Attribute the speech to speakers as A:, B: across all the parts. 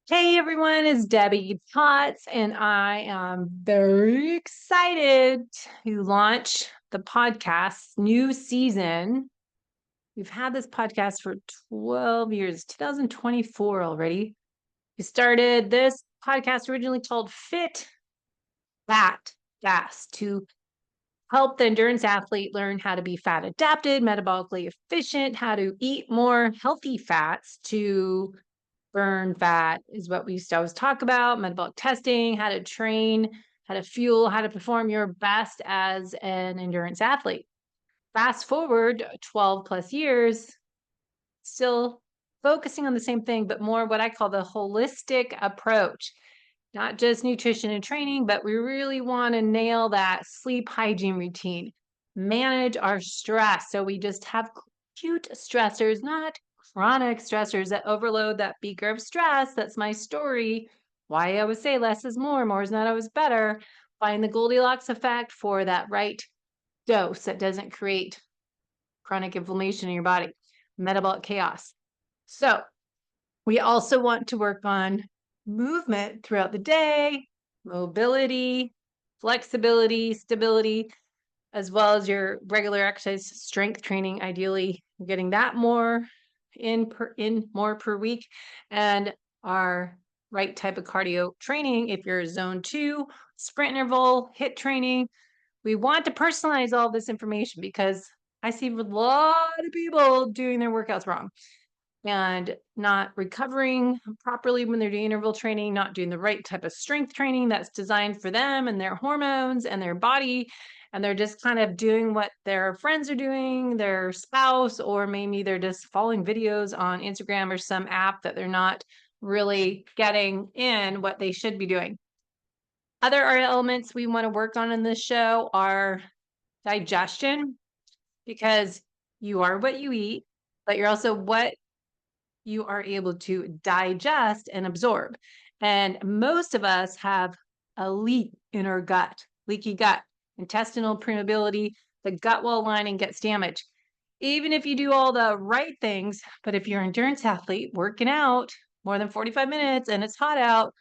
A: Hey everyone, it's Debbie Potts, and I am very excited to launch the podcast's new season. We've had this podcast for 12 years, 2024 already. We started this podcast originally called Fit, Fat, Fast to help the endurance athlete learn how to be fat adapted, metabolically efficient, how to eat more healthy fats to burn fat is what we used to always talk about, metabolic testing, how to train, how to fuel, how to perform your best as an endurance athlete. Fast forward 12 plus years, still focusing on the same thing, but more what I call the holistic approach. Not just nutrition and training, but we really want to nail that sleep hygiene routine, manage our stress. So we just have acute stressors, not chronic stressors that overload that beaker of stress. That's my story. Why I always say less is more is not always better. Find the Goldilocks effect for that right dose that doesn't create chronic inflammation in your body, metabolic chaos. So we also want to work on movement throughout the day, mobility, flexibility, stability, as well as your regular exercise, strength training. Ideally, getting that more in more per week, and our right type of cardio training. If you're zone 2, sprint interval, HIIT training, we want to personalize all this information because I see a lot of people doing their workouts wrong and not recovering properly when they're doing interval training, not doing the right type of strength training that's designed for them and their hormones and their body. And they're just kind of doing what their friends are doing, their spouse, or maybe they're just following videos on Instagram or some app that they're not really getting in what they should be doing. Other elements we want to work on in this show are digestion, because you are what you eat, but you're also what you are able to digest and absorb. And most of us have a leak in our gut, leaky gut, intestinal permeability, the gut wall lining gets damaged. Even if you do all the right things, but if you're an endurance athlete working out more than 45 minutes and it's hot out,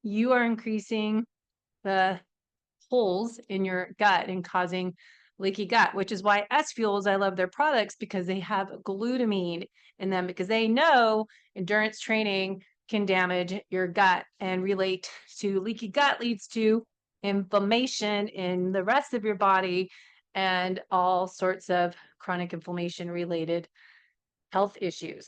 A: you are increasing the holes in your gut and causing leaky gut, which is why S Fuels, I love their products because they have glutamine in them, because they know endurance training can damage your gut and relate to leaky gut leads to inflammation in the rest of your body and all sorts of chronic inflammation related health issues.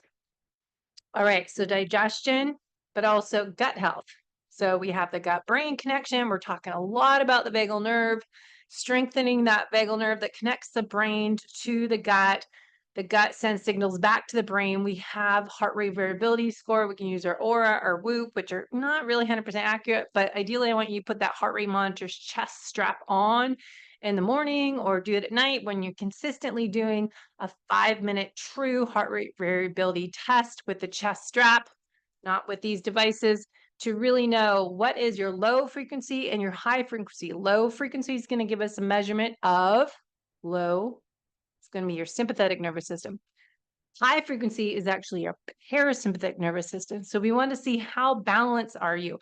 A: All right, so digestion, but also gut health. So we have the gut-brain connection. We're talking a lot about the vagal nerve, strengthening that vagal nerve that connects the brain to the gut. The gut sends signals back to the brain. We have heart rate variability score. We can use our Aura or Whoop, which are not really 100% accurate, but ideally I want you to put that heart rate monitor's chest strap on in the morning or do it at night when you're consistently doing a 5-minute true heart rate variability test with the chest strap, not with these devices, to really know what is your low frequency and your high frequency. Low frequency is going to give us a measurement of low. It's going to be your sympathetic nervous system. High frequency is actually your parasympathetic nervous system. So we want to see how balanced are you.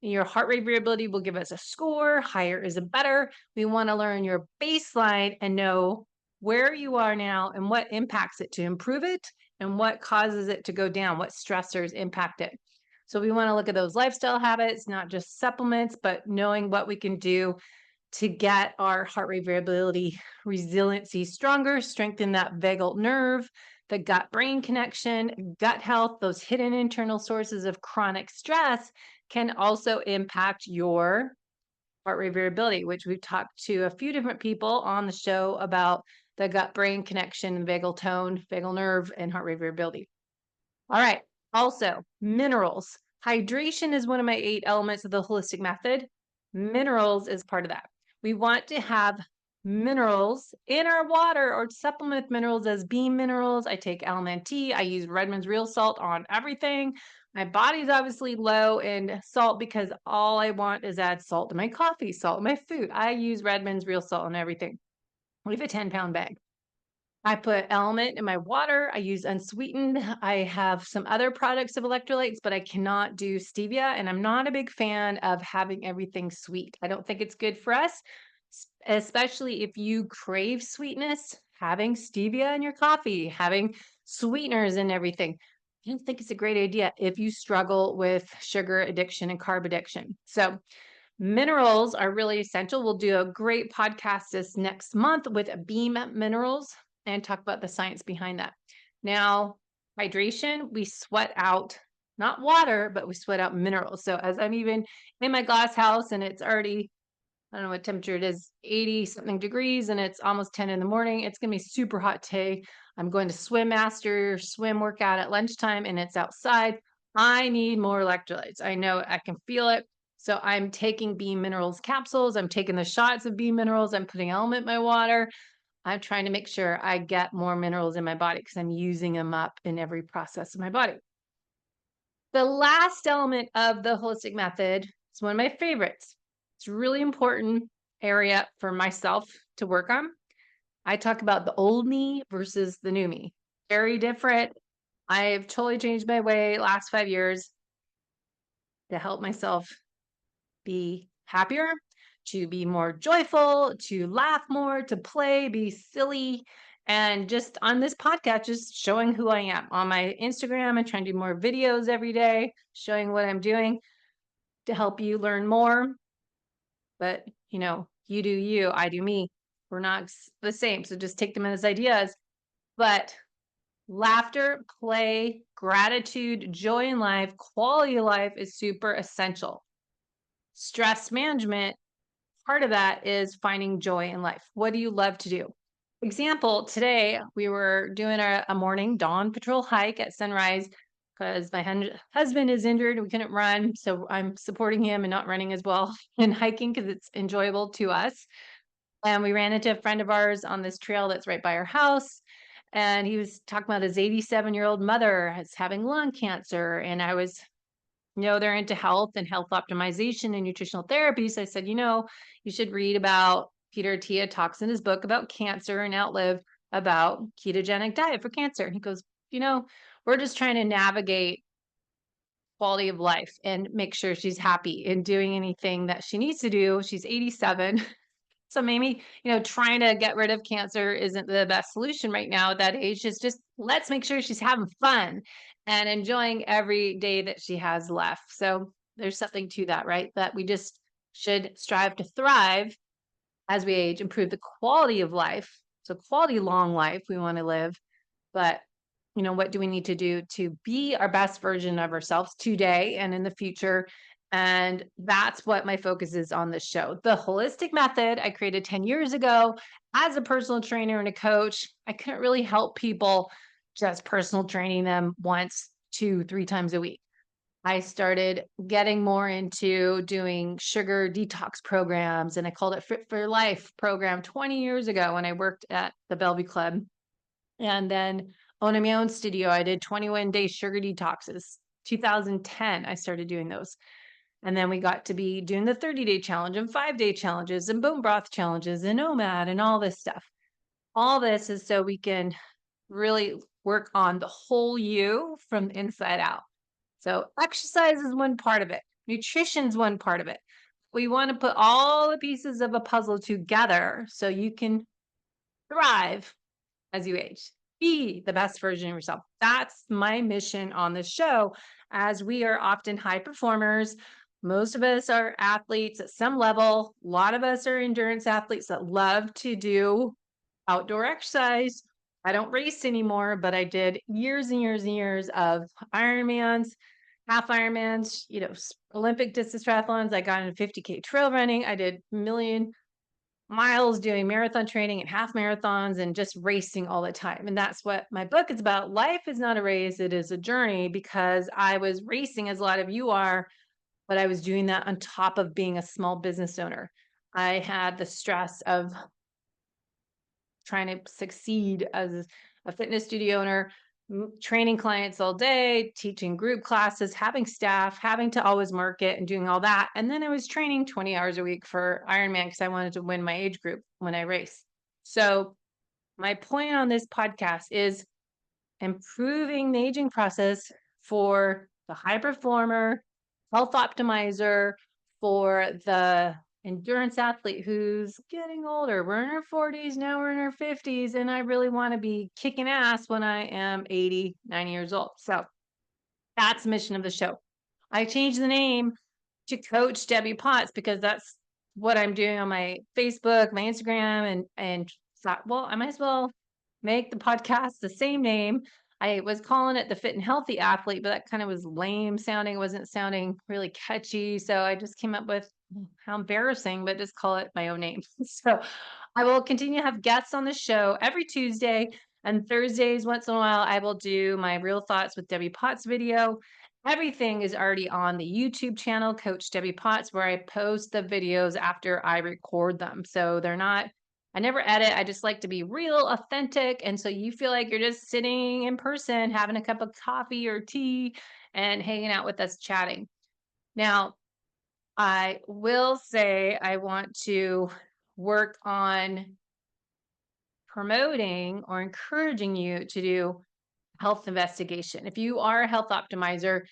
A: Your heart rate variability will give us a score. Higher is a better. We want to learn your baseline and know where you are now and what impacts it to improve it and what causes it to go down, what stressors impact it. So we want to look at those lifestyle habits, not just supplements, but knowing what we can do to get our heart rate variability resiliency stronger, strengthen that vagal nerve, the gut-brain connection, gut health, those hidden internal sources of chronic stress can also impact your heart rate variability, which we've talked to a few different people on the show about the gut-brain connection, vagal tone, vagal nerve, and heart rate variability. All right. Also, minerals. Hydration is one of my 8 elements of the holistic method. Minerals is part of that. We want to have minerals in our water or supplement minerals as beam minerals. I take LMNT. I use Redmond's Real Salt on everything. My body's obviously low in salt because all I want is add salt to my coffee, salt in my food. I use Redmond's Real Salt on everything. We have a 10-pound bag. I put element in my water. I use unsweetened. I have some other products of electrolytes, but I cannot do stevia. And I'm not a big fan of having everything sweet. I don't think it's good for us, especially if you crave sweetness. Having stevia in your coffee, having sweeteners and everything. I don't think it's a great idea if you struggle with sugar addiction and carb addiction. So, minerals are really essential. We'll do a great podcast this next month with Beam Minerals and talk about the science behind that. Now, hydration, we sweat out not water, but we sweat out minerals. So as I'm even in my glass house and it's already, I don't know what temperature it is, 80 something degrees, and it's almost 10 in the morning. It's going to be super hot today. I'm going to swim master, swim workout at lunchtime, and it's outside. I need more electrolytes. I know I can feel it. So I'm taking B minerals capsules. I'm taking the shots of B minerals. I'm putting element in my water. I'm trying to make sure I get more minerals in my body because I'm using them up in every process of my body. The last element of the holistic method is one of my favorites. It's a really important area for myself to work on. I talk about the old me versus the new me. Very different. I've totally changed my way last 5 years to help myself be happier, to be more joyful, to laugh more, to play, be silly. And just on this podcast, just showing who I am. On my Instagram, I'm trying to do more videos every day, showing what I'm doing to help you learn more. But, you do you, I do me. We're not the same. So just take them as ideas. But laughter, play, gratitude, joy in life, quality of life is super essential. Stress management, part of that is finding joy in life. What do you love to do? Example, today we were doing a morning dawn patrol hike at sunrise because my husband is injured. We couldn't run. So I'm supporting him and not running as well and hiking because it's enjoyable to us. And we ran into a friend of ours on this trail that's right by our house. And he was talking about his 87-year-old mother is having lung cancer. And I was, they're into health and health optimization and nutritional therapy. So I said, you should read about Peter Attia talks in his book about cancer and Outlive about ketogenic diet for cancer. And he goes, we're just trying to navigate quality of life and make sure she's happy and doing anything that she needs to do. She's 87. So maybe, trying to get rid of cancer isn't the best solution right now at that age. It's just let's make sure she's having fun and enjoying every day that she has left. So there's something to that, right? That we just should strive to thrive as we age, improve the quality of life. So quality long life we want to live, but what do we need to do to be our best version of ourselves today and in the future? And that's what my focus is on this show. The holistic method I created 10 years ago as a personal trainer and a coach. I couldn't really help people just personal training them once, 2, 3 times a week. I started getting more into doing sugar detox programs, and I called it Fit for Life program 20 years ago when I worked at the Bellevue Club. And then owning my own studio, I did 21-day sugar detoxes. 2010, I started doing those. And then we got to be doing the 30-day challenge and 5-day challenges and bone broth challenges and OMAD and all this stuff. All this is so we can really work on the whole you from the inside out. So exercise is one part of it. Nutrition is one part of it. We want to put all the pieces of a puzzle together so you can thrive as you age. Be the best version of yourself. That's my mission on this show, as we are often high performers. Most of us are athletes at some level. A lot of us are endurance athletes that love to do outdoor exercise. I don't race anymore, but I did years and years and years of Ironmans, half Ironmans, Olympic distance triathlons. I got into 50K trail running. I did million miles doing marathon training and half marathons and just racing all the time. And that's what my book is about. Life is not a race, it is a journey, because I was racing as a lot of you are, but I was doing that on top of being a small business owner. I had the stress of trying to succeed as a fitness studio owner, training clients all day, teaching group classes, having staff, having to always market and doing all that. And then I was training 20 hours a week for Ironman because I wanted to win my age group when I race. So My point on this podcast is improving the aging process for the high performer, health optimizer, for the endurance athlete who's getting older. We're in our 40s, now we're in our 50s, and I really want to be kicking ass when I am 80, 90 years old. So that's the mission of the show. I changed the name to Coach Debbie Potts because that's what I'm doing on my Facebook, my Instagram, and thought, well, I might as well make the podcast the same name. I was calling it the Fit and Healthy Athlete, but that kind of was lame sounding. It wasn't sounding really catchy. So I just came up with how embarrassing, but just call it my own name. So I will continue to have guests on the show every Tuesday, and Thursdays. Once in a while, I will do my Real Thoughts with Debbie Potts video. Everything is already on the YouTube channel, Coach Debbie Potts, where I post the videos after I record them. So they're not, I never edit. I just like to be real, authentic. And so you feel like you're just sitting in person, having a cup of coffee or tea and hanging out with us chatting. Now, I will say I want to work on promoting or encouraging you to do health investigation. If you are a health optimizer,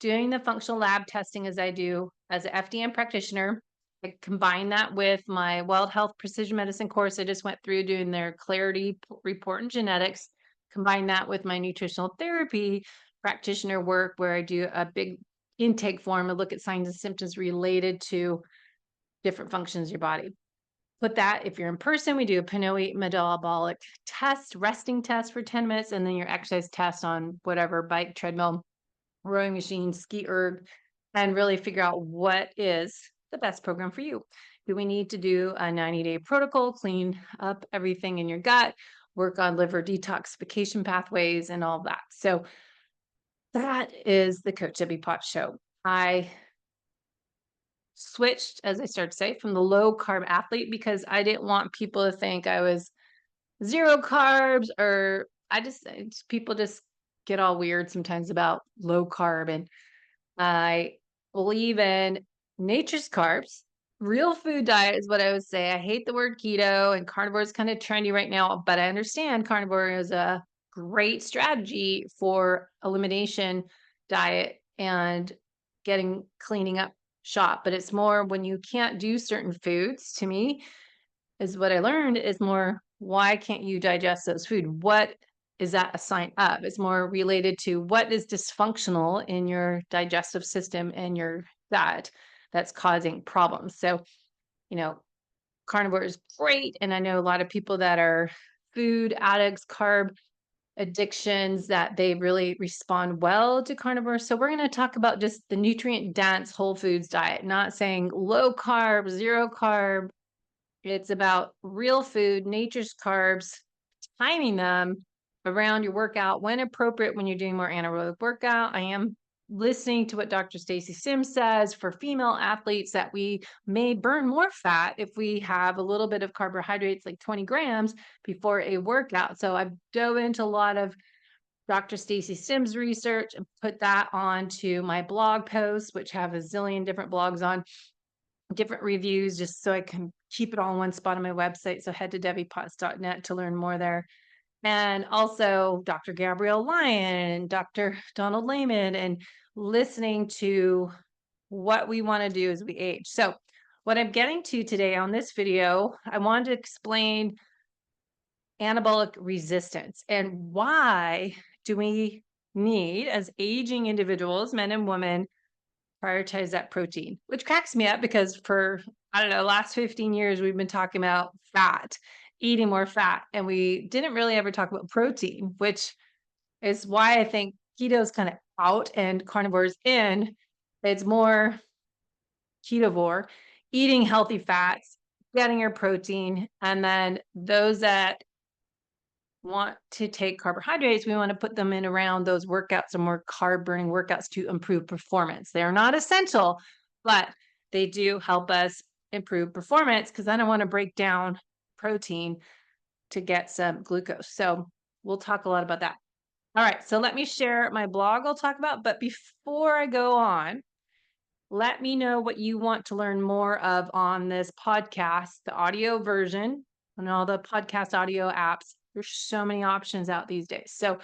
A: doing the functional lab testing as I do as an FDN practitioner, I combine that with my Wild Health Precision Medicine course I just went through doing their Clarity report in genetics, combine that with my nutritional therapy practitioner work where I do a big intake form and look at signs and symptoms related to different functions of your body. Put that, if you're in person, we do a PNOE metabolic test, resting test for 10 minutes, and then your exercise test on whatever bike, treadmill, rowing machine, ski erg, and really figure out what is the best program for you. Do we need to do a 90-day protocol, clean up everything in your gut, work on liver detoxification pathways, and all that? So that is the Coach Debbie Potts Show. I switched, as I started to say, from the low carb athlete because I didn't want people to think I was zero carbs or people just get all weird sometimes about low carb. And I believe in nature's carbs. Real food diet is what I would say. I hate the word keto, and carnivore is kind of trendy right now, but I understand carnivore is a great strategy for elimination diet and cleaning up shop. But it's more when you can't do certain foods, to me, is what I learned is more, why can't you digest those food? What is that a sign of? It's more related to what is dysfunctional in your digestive system and your gut that's causing problems. So, carnivore is great. And I know a lot of people that are food addicts, carb addictions, that they really respond well to carnivore. So we're going to talk about just the nutrient dense whole foods diet, not saying low carb, zero carb. It's about real food, nature's carbs, timing them around your workout when appropriate when you're doing more anaerobic workout. I am listening to what Dr. Stacy Sims says for female athletes that we may burn more fat if we have a little bit of carbohydrates, like 20 grams before a workout. So I've dove into a lot of Dr. Stacy Sims research and put that onto my blog posts, which have a zillion different blogs on different reviews, just so I can keep it all in one spot on my website. So head to debbiepotts.net to learn more there. And also Dr. Gabrielle Lyon, Dr. Donald Lehman, and listening to what we want to do as we age. So what I'm getting to today on this video, I wanted to explain anabolic resistance and why do we need, as aging individuals, men and women, prioritize that protein, which cracks me up because for, I don't know, last 15 years, we've been talking about fat, eating more fat, and we didn't really ever talk about protein, which is why I think keto is kind of out and carnivore is in. It's more ketovore, eating healthy fats, getting your protein, and then those that want to take carbohydrates, we want to put them in around those workouts and more carb burning workouts to improve performance. They are not essential, but they do help us improve performance because I don't want to break down protein to get some glucose. So we'll talk a lot about that. All right, so let me share my blog I'll talk about. But before I go on, let me know what you want to learn more of on this podcast, the audio version, and all the podcast audio apps. There's so many options out these days. So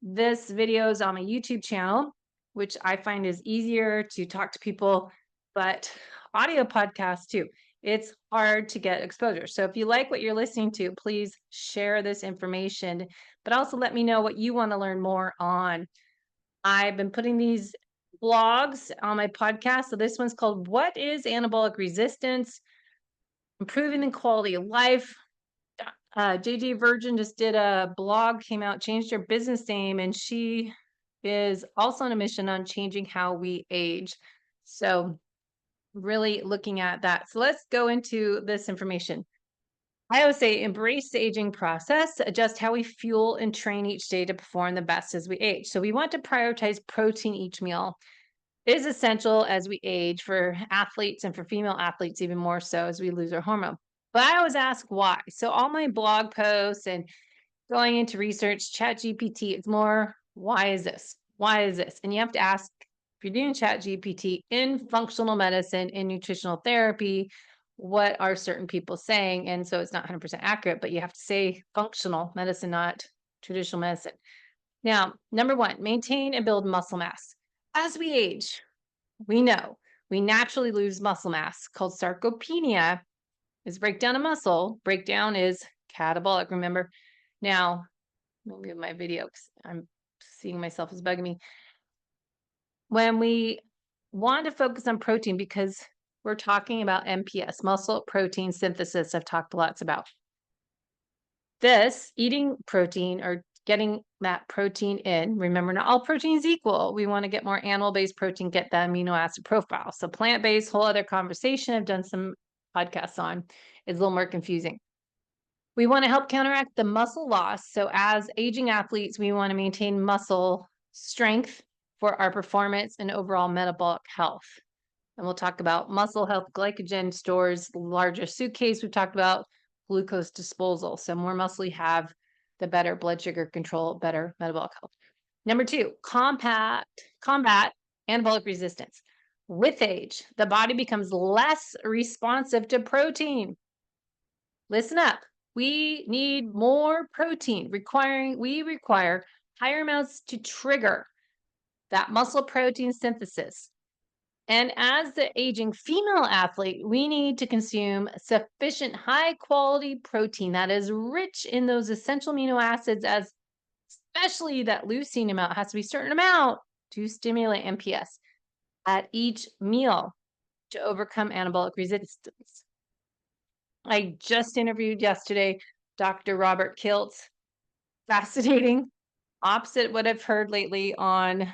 A: this video is on my YouTube channel, which I find is easier to talk to people, but audio podcasts too. It's hard to get exposure. So if you like what you're listening to, please share this information, but also let me know what you want to learn more on. I've been putting these blogs on my podcast. So this one's called What is Anabolic Resistance? Improving the Quality of Life. JJ Virgin just did a blog, came out, changed her business name, and she is also on a mission on changing how we age. So really looking at that. So let's go into this information. I always say embrace the aging process, adjust how we fuel and train each day to perform the best as we age. So we want to prioritize protein each meal. It is essential as we age for athletes and for female athletes, even more so as we lose our hormone. But I always ask why. So all my blog posts and going into research, Chat GPT, it's more, why is this? Why is this? And you have to ask, if you're doing Chat GPT in functional medicine, in nutritional therapy, what are certain people saying? And so it's not 100% accurate, but you have to say functional medicine, not traditional medicine. Now, number one, maintain and build muscle mass. As we age, we know we naturally lose muscle mass called sarcopenia is breakdown of muscle. Breakdown is catabolic, remember? Now, let me move my video because I'm seeing myself as bugging me. When we want to focus on protein, because we're talking about MPS, muscle protein synthesis, I've talked lots about. This, eating protein or getting that protein in, remember, not all protein is equal. We want to get more animal-based protein, get the amino acid profile. So plant-based, whole other conversation I've done some podcasts on, is a little more confusing. We want to help counteract the muscle loss. So as aging athletes, we want to maintain muscle strength for our performance and overall metabolic health. And we'll talk about muscle health, glycogen stores, larger suitcase. We've talked about glucose disposal. So more muscle you have, the better blood sugar control, better metabolic health. Number two, combat anabolic resistance. With age, the body becomes less responsive to protein. Listen up. We need more protein, we require higher amounts to trigger that muscle protein synthesis. And as the aging female athlete, we need to consume sufficient high quality protein that is rich in those essential amino acids, as especially that leucine amount has to be a certain amount to stimulate MPS at each meal to overcome anabolic resistance. I just interviewed yesterday Dr. Robert Kiltz. Fascinating. Opposite what I've heard lately on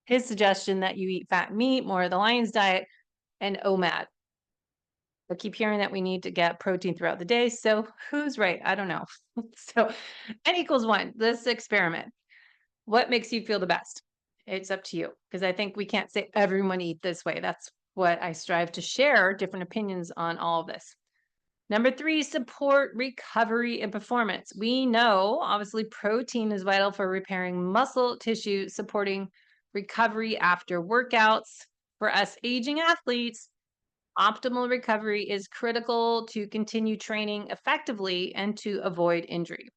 A: his suggestion that you eat fat meat, more of the lion's diet, and OMAD. I keep hearing that we need to get protein throughout the day. So who's right? I don't know. So N equals 1, this experiment. What makes you feel the best? It's up to you, because I think we can't say everyone eat this way. That's what I strive to share, different opinions on all of this. Number 3, support recovery and performance. We know, obviously, protein is vital for repairing muscle tissue, supporting recovery after workouts. For us aging athletes, optimal recovery is critical to continue training effectively and to avoid injury.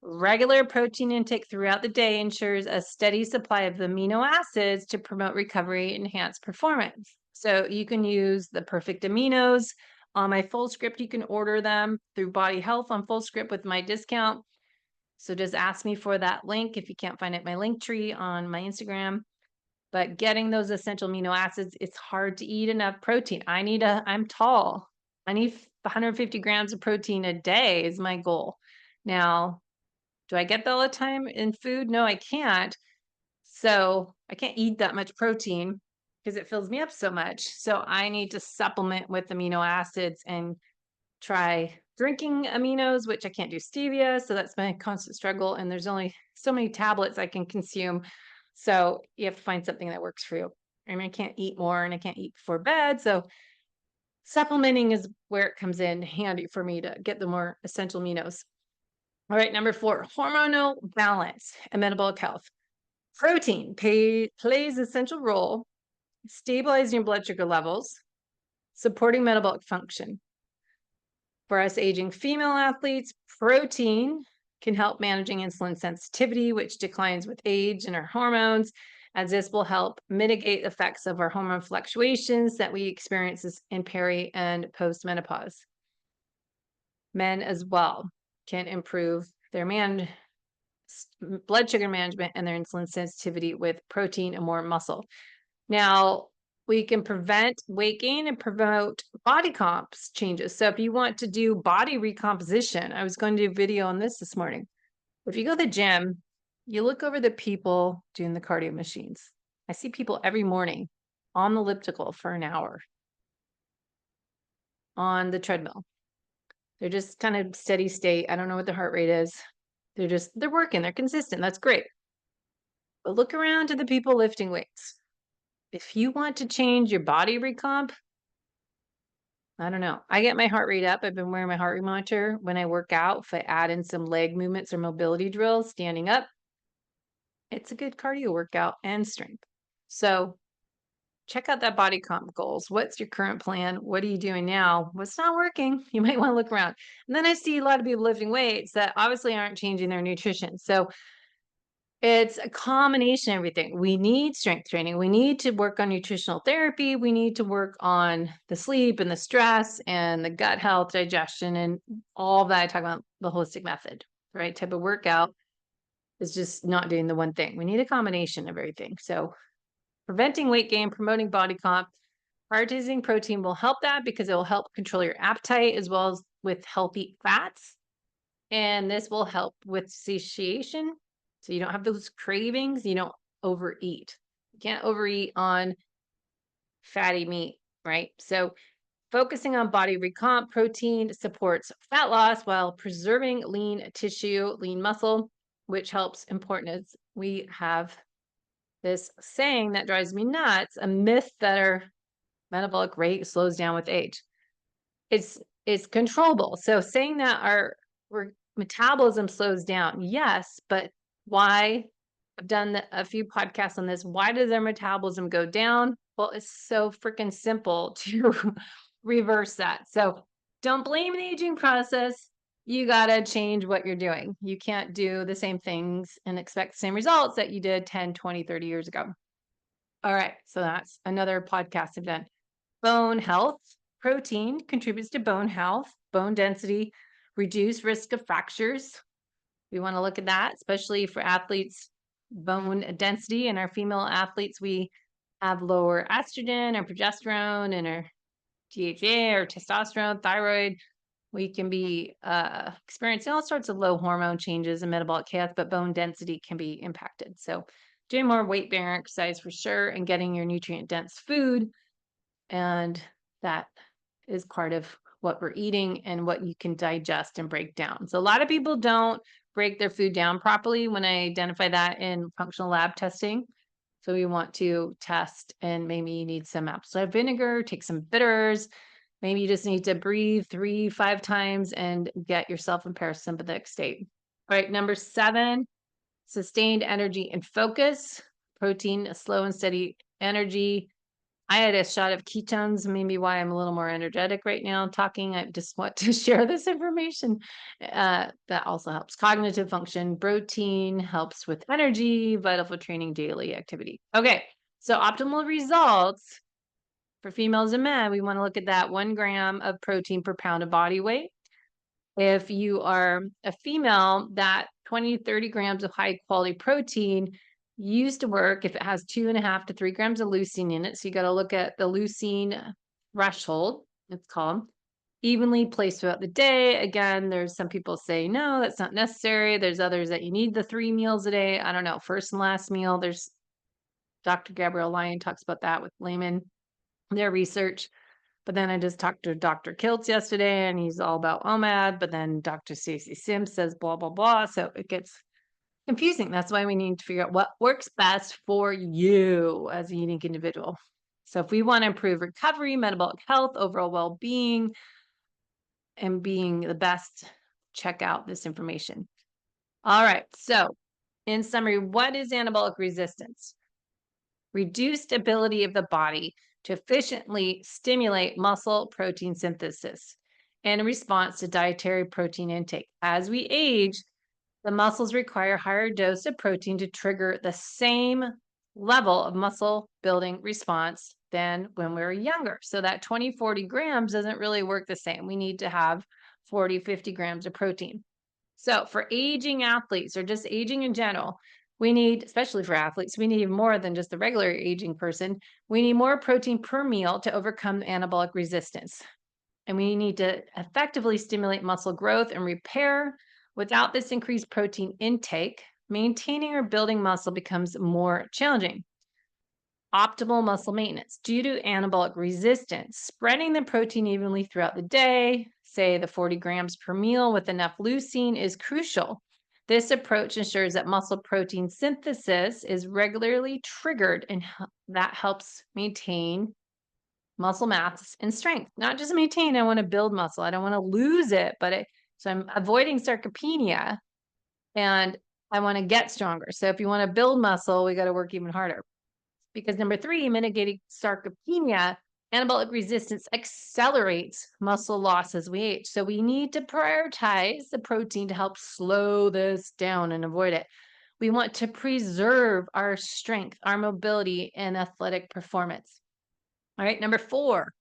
A: Regular protein intake throughout the day ensures a steady supply of the amino acids to promote recovery and enhance performance. So you can use the perfect aminos. On my full script, you can order them through Body Health on full script with my discount. So just ask me for that link if you can't find it, my link tree on my Instagram. But getting those essential amino acids, it's hard to eat enough protein. I'm tall. I need 150 grams of protein a day is my goal. Now, do I get that all the time in food? No, I can't. So I can't eat that much protein because it fills me up so much. So I need to supplement with amino acids and try drinking aminos, which I can't do stevia. So that's my constant struggle. And there's only so many tablets I can consume. So you have to find something that works for you. I mean, I can't eat more and I can't eat before bed. So supplementing is where it comes in handy for me to get the more essential aminos. All right, number 4, hormonal balance and metabolic health. Protein plays an essential role stabilizing your blood sugar levels, supporting metabolic function. For us aging female athletes, protein can help managing insulin sensitivity, which declines with age and our hormones, as this will help mitigate the effects of our hormone fluctuations that we experience in peri and post-menopause. Men as well can improve their blood sugar management and their insulin sensitivity with protein and more muscle. Now, we can prevent weight gain and promote body comps changes. So if you want to do body recomposition, I was going to do a video on this morning. If you go to the gym, you look over the people doing the cardio machines. I see people every morning on the elliptical for an hour on the treadmill. They're just kind of steady state. I don't know what the heart rate is. They're working, they're consistent. That's great. But look around to the people lifting weights. If you want to change your body recomp, I don't know. I get my heart rate up. I've been wearing my heart rate monitor when I work out. If I add in some leg movements or mobility drills, standing up, it's a good cardio workout and strength. So check out that body comp goals. What's your current plan? What are you doing now? What's not working? You might want to look around. And then I see a lot of people lifting weights that obviously aren't changing their nutrition. So it's a combination of everything. We need strength training. We need to work on nutritional therapy. We need to work on the sleep and the stress and the gut health, digestion, and all that. I talk about the holistic method, right? Type of workout is just not doing the one thing. We need a combination of everything. So preventing weight gain, promoting body comp, prioritizing protein will help that because it will help control your appetite as well as with healthy fats. And this will help with satiation. So you don't have those cravings, you don't overeat. You can't overeat on fatty meat, right? So focusing on body recomp, protein supports fat loss while preserving lean tissue, lean muscle, which helps important as we have this saying that drives me nuts, a myth that our metabolic rate slows down with age. It's controllable. So saying that our metabolism slows down, yes, but why? I've done a few podcasts on this. Why does our metabolism go down? Well, it's so freaking simple to reverse that. So don't blame the aging process. You got to change what you're doing. You can't do the same things and expect the same results that you did 10, 20, 30 years ago. All right. So that's another podcast I've done. Bone health. Protein contributes to bone health, bone density, reduce risk of fractures. We want to look at that, especially for athletes, bone density. And our female athletes, we have lower estrogen or progesterone and our DHA or testosterone, thyroid. We can be experiencing all sorts of low hormone changes and metabolic chaos, but bone density can be impacted. So doing more weight bearing exercise for sure and getting your nutrient dense food. And that is part of what we're eating and what you can digest and break down. So a lot of people don't break their food down properly when I identify that in functional lab testing. So we want to test, and maybe you need some apple cider vinegar, take some bitters. Maybe you just need to breathe 3-5 times and get yourself in parasympathetic state. All right, number 7, sustained energy and focus. Protein, slow and steady energy. I had a shot of ketones, maybe why I'm a little more energetic right now talking. I just want to share this information. That also helps cognitive function. Protein helps with energy, vital for training, daily activity. Okay, so optimal results for females and men, we want to look at that 1 gram of protein per pound of body weight. If you are a female, that 20 to 30 grams of high quality protein used to work if it has 2.5 to 3 grams of leucine in it. So you got to look at the leucine threshold, it's called, evenly placed throughout the day. Again, there's some people say, no, that's not necessary. There's others that you need the 3 meals a day. I don't know, first and last meal. There's Dr. Gabrielle Lyon talks about that with layman, their research. But then I just talked to Dr. Kiltz yesterday, and he's all about OMAD. But then Dr. Stacey Sims says blah, blah, blah. So it gets confusing. That's why we need to figure out what works best for you as a unique individual. So if we want to improve recovery, metabolic health, overall well-being, and being the best, check out this information. All right. So in summary, what is anabolic resistance? Reduced ability of the body to efficiently stimulate muscle protein synthesis in response to dietary protein intake. As we age, The muscles require a higher dose of protein to trigger the same level of muscle building response than when we were younger. So that 20, 40 grams doesn't really work the same. We need to have 40, 50 grams of protein. So for aging athletes or just aging in general, we need, especially for athletes, we need more than just the regular aging person. We need more protein per meal to overcome anabolic resistance. And we need to effectively stimulate muscle growth and repair. Without this increased protein intake, maintaining or building muscle becomes more challenging. Optimal muscle maintenance. Due to anabolic resistance, spreading the protein evenly throughout the day, say the 40 grams per meal with enough leucine, is crucial. This approach ensures that muscle protein synthesis is regularly triggered, and that helps maintain muscle mass and strength. Not just maintain, I want to build muscle. I don't want to lose it, so I'm avoiding sarcopenia and I want to get stronger. So if you want to build muscle, we got to work even harder. Because number 3, mitigating sarcopenia, anabolic resistance accelerates muscle loss as we age. So we need to prioritize the protein to help slow this down and avoid it. We want to preserve our strength, our mobility, and athletic performance. All right, number 4,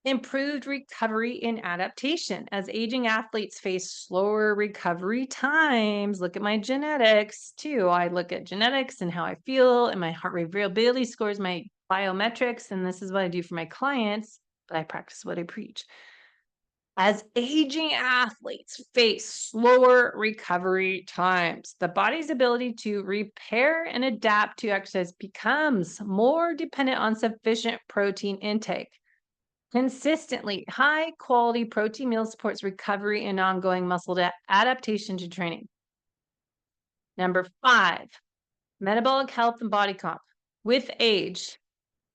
A: improved recovery and adaptation. As aging athletes face slower recovery times, look at my genetics too. I look at genetics and how I feel and my heart rate variability scores, my biometrics, and this is what I do for my clients, but I practice what I preach. As aging athletes face slower recovery times, the body's ability to repair and adapt to exercise becomes more dependent on sufficient protein intake. Consistently high quality protein meal supports recovery and ongoing muscle adaptation to training. Number 5, metabolic health and body comp. With age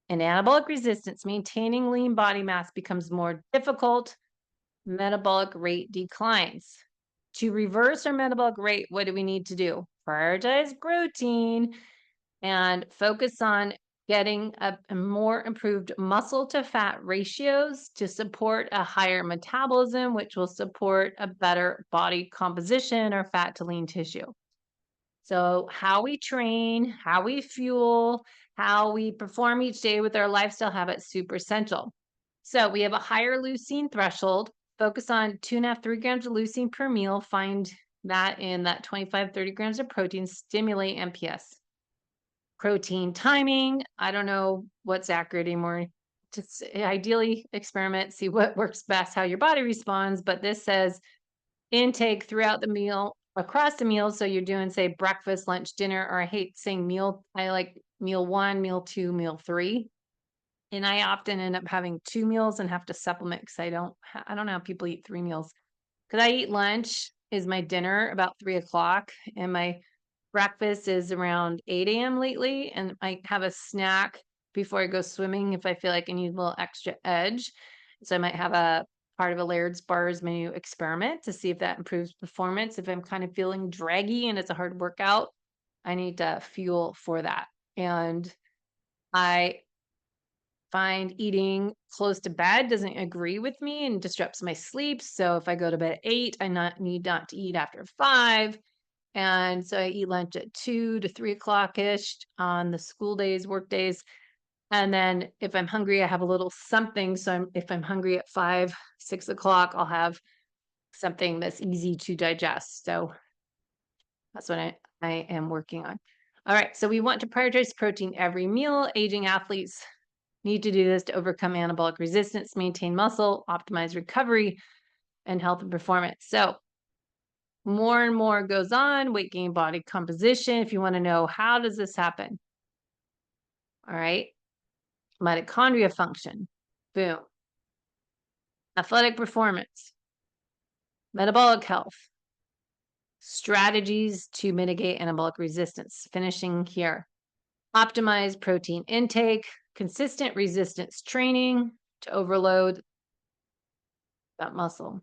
A: and anabolic resistance, maintaining lean body mass becomes more difficult. Metabolic rate declines. To reverse our metabolic rate, what do we need to do? Prioritize protein and focus on getting a more improved muscle to fat ratios to support a higher metabolism, which will support a better body composition or fat to lean tissue. So how we train, how we fuel, how we perform each day with our lifestyle habits, super essential. So we have a higher leucine threshold. Focus on 2.5, 3 grams of leucine per meal. Find that in that 25, 30 grams of protein. Stimulate MPS. Protein timing, I don't know what's accurate anymore. Just ideally experiment, see what works best, how your body responds. But this says intake throughout the meal, across the meal. So you're doing, say, breakfast, lunch, dinner, or I hate saying meal. I like meal 1, meal 2, meal 3. And I often end up having 2 meals and have to supplement because I don't know how people eat 3 meals. Because I eat lunch is my dinner about 3 o'clock, and my breakfast is around 8 a.m. lately, and I have a snack before I go swimming if I feel like I need a little extra edge. So I might have a part of a Laird's bars menu experiment to see if that improves performance. If I'm kind of feeling draggy and it's a hard workout, I need to fuel for that. And I find eating close to bed doesn't agree with me and disrupts my sleep. So if I go to bed at 8, I need not to eat after 5. And so I eat lunch at 2 to 3 o'clock-ish on the school days, work days. And then if I'm hungry, I have a little something. So if I'm hungry at 5, 6 o'clock, I'll have something that's easy to digest. So that's what I am working on. All right. So we want to prioritize protein every meal. Aging athletes need to do this to overcome anabolic resistance, maintain muscle, optimize recovery, and health and performance. So more and more goes on, weight gain, body composition. If you want to know how does this happen? All right. Mitochondria function. Boom. Athletic performance. Metabolic health. Strategies to mitigate anabolic resistance. Finishing here. Optimize protein intake. Consistent resistance training to overload that muscle.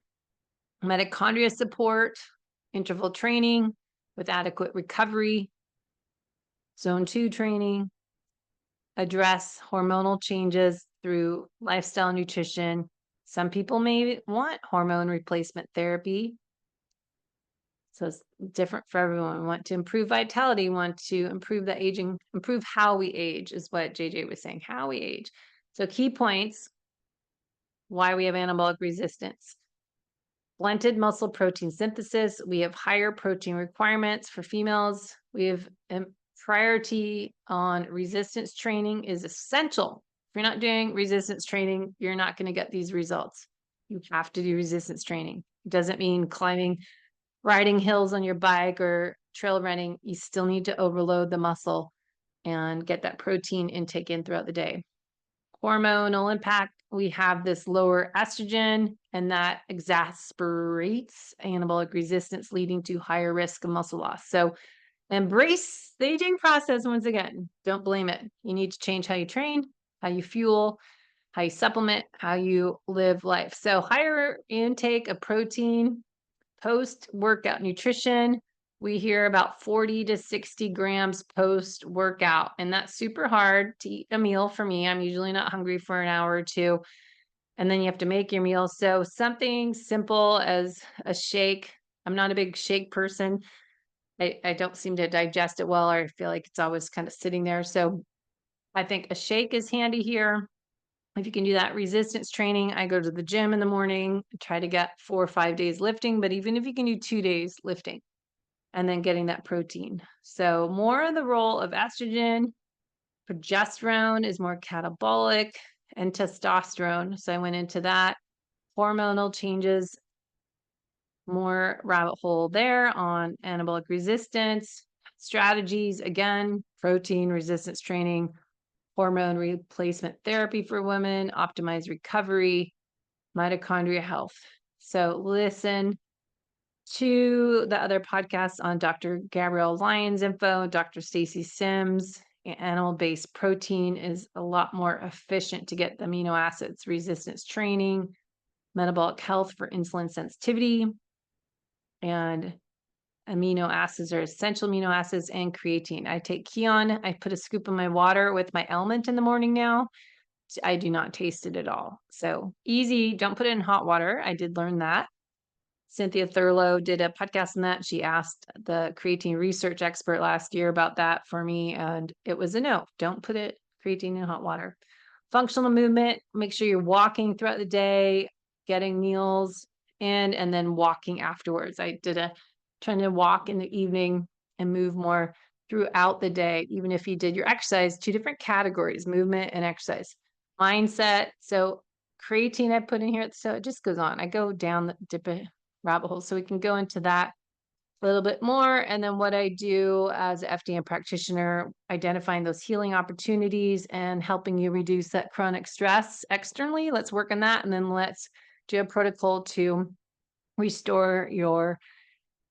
A: Mitochondria support. Interval training with adequate recovery. Zone 2 training. Address hormonal changes through lifestyle nutrition. Some people may want hormone replacement therapy. So it's different for everyone. We want to improve vitality, want to improve the aging, improve how we age is what JJ was saying, how we age. So key points, why we have anabolic resistance. Blunted muscle protein synthesis. We have higher protein requirements for females. We have priority on resistance training is essential. If you're not doing resistance training, you're not going to get these results. You have to do resistance training. It doesn't mean climbing, riding hills on your bike or trail running. You still need to overload the muscle and get that protein intake in throughout the day. Hormonal impact, we have this lower estrogen, and that exacerbates anabolic resistance, leading to higher risk of muscle loss. So embrace the aging process once again. Don't blame it. You need to change how you train, how you fuel, how you supplement, how you live life. So higher intake of protein, post-workout nutrition. We hear about 40 to 60 grams post-workout, and that's super hard to eat a meal for me. I'm usually not hungry for an hour or two, and then you have to make your meal. So something simple as a shake. I'm not a big shake person. I don't seem to digest it well, or I feel like it's always kind of sitting there. So I think a shake is handy here. If you can do that resistance training, I go to the gym in the morning, try to get 4 or 5 days lifting, but even if you can do 2 days lifting and then getting that protein. So more of the role of estrogen, progesterone is more catabolic, and testosterone. So I went into that. Hormonal changes, more rabbit hole there on anabolic resistance, strategies, again, protein resistance training, hormone replacement therapy for women, optimized recovery, mitochondria health. So listen to the other podcasts on Dr. Gabrielle Lyons' info, Dr. Stacy Sims. Animal-based protein is a lot more efficient to get the amino acids, resistance training, metabolic health for insulin sensitivity, and amino acids are essential amino acids, and creatine. I take Kion. I put a scoop in my water with my element in the morning now. I do not taste it at all. So easy. Don't put it in hot water. I did learn that. Cynthia Thurlow did a podcast on that. She asked the creatine research expert last year about that for me, and it was a no. Don't put creatine in hot water. Functional movement. Make sure you're walking throughout the day, getting meals in, and then walking afterwards. I did trying to walk in the evening and move more throughout the day, even if you did your exercise, 2 different categories, movement and exercise. Mindset. So creatine I put in here, so it just goes on. I go down the dip rabbit hole, so we can go into that a little bit more. And then what I do as an FDN practitioner, identifying those healing opportunities and helping you reduce that chronic stress externally. Let's work on that. And then let's do a protocol to restore your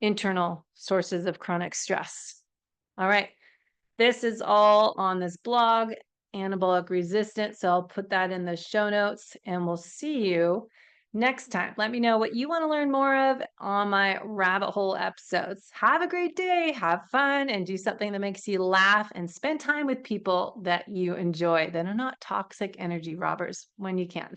A: internal sources of chronic stress. All right. This is all on this blog, Anabolic Resistance. So I'll put that in the show notes, and we'll see you next time. Let me know what you want to learn more of on my rabbit hole episodes. Have a great day, have fun, and do something that makes you laugh, and spend time with people that you enjoy that are not toxic energy robbers when you can.